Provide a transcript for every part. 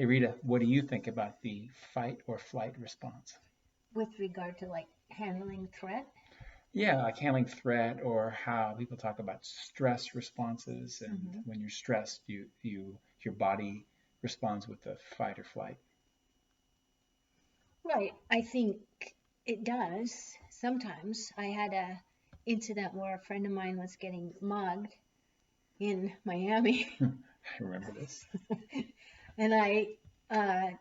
Hey Rita, what do you think about the fight or flight response? With regard to like handling threat. Yeah, like handling threat or how people talk about stress responses, and Hmm. when you're stressed, your body responds with the fight or flight. Right. I think it does. Sometimes I had a incident where a friend of mine was getting mugged in Miami, I remember this. and I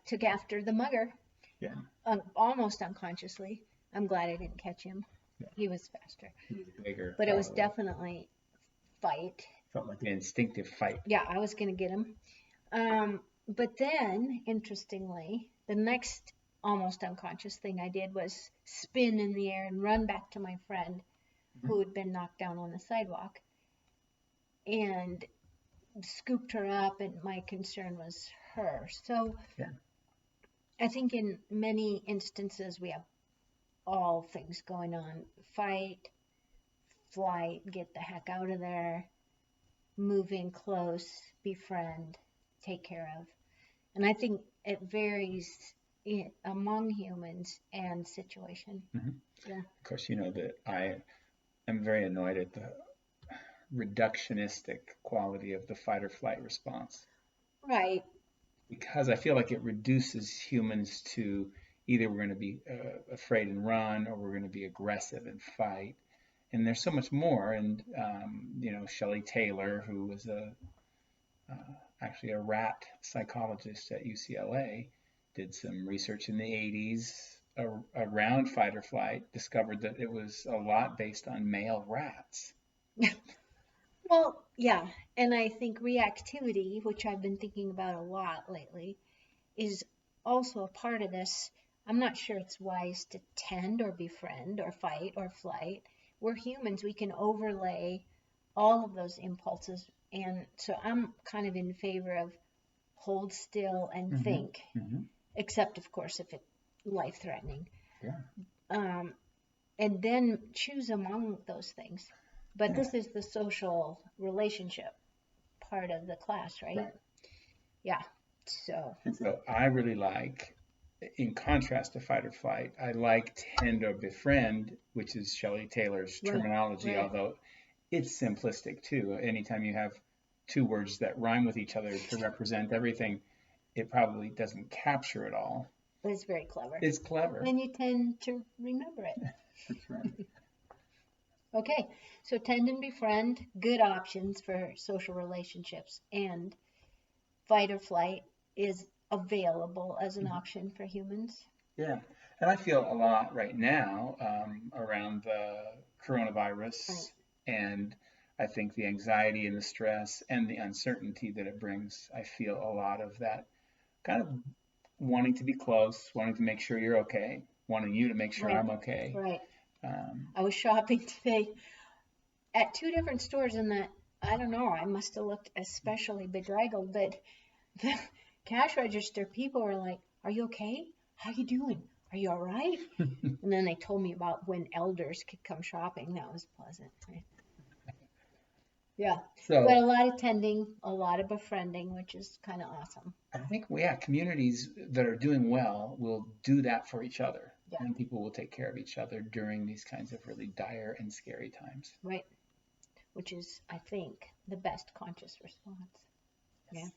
took after the mugger Yeah, almost unconsciously. I'm glad I didn't catch him. yeah. He was faster, He was bigger, but it was probably. definitely fight. Felt like an instinctive fight. Yeah, I was gonna get him. But then, interestingly, the next almost unconscious thing I did was spin in the air and run back to my friend Mhm. who had been knocked down on the sidewalk and scooped her up. And my concern was her. So Yeah, I think in many instances, we have all things going on: fight, flight, get the heck out of there, move in close, befriend, take care of. And I think it varies among humans and situation. hmm. Yeah. Of course, you know that I am very annoyed at the reductionistic quality of the fight or flight response, Right. because I feel like it reduces humans to either we're going to be afraid and run, or we're going to be aggressive and fight. And there's so much more. And Shelley Taylor, who was uh, actually a rat psychologist at UCLA, did some research in the 80s around fight or flight, discovered that it was a lot based on male rats. Well, yeah. And I think reactivity, which I've been thinking about a lot lately, is also a part of this. I'm not sure it's wise to tend or befriend or fight or flight. We're humans. We can overlay all of those impulses. And so I'm kind of in favor of hold still and Mm-hmm. think, Mm-hmm. except, of course, if it's life threatening. Yeah. Um, and then choose among those things. But Yeah. this is the social relationship part of the class, right? Right. Yeah. So, And so I really like, in contrast to fight or flight, I like tend or befriend, which is Shelley Taylor's right, terminology, right. although it's simplistic too. Anytime you have two words that rhyme with each other to represent everything, it probably doesn't capture it all. But it's very clever. It's clever. And you tend to remember it. That's right. Okay. So, tend and befriend, good options for social relationships. And fight or flight is available as an Mhm. option for humans. Yeah. And I feel a lot right now around the Right. coronavirus, and I think the anxiety and the stress and the uncertainty that it brings. I feel a lot of that kind of wanting to be close, wanting to make sure you're okay, wanting you to make sure Right. I'm okay. Right. Um, I was shopping today at two different stores, and that I don't know, I must have looked especially bedraggled, but the cash register people were like, "Are you okay? How you doing? Are you all right?" And then they told me about when elders could come shopping. That was pleasant. Right? Yeah. But so a lot of tending, a lot of befriending, which is kind of awesome. I think, yeah, communities that are doing well will do that for each other, Yeah. and people will take care of each other during these kinds of really dire and scary times. Right. Which is, I think, the best conscious response. Yeah.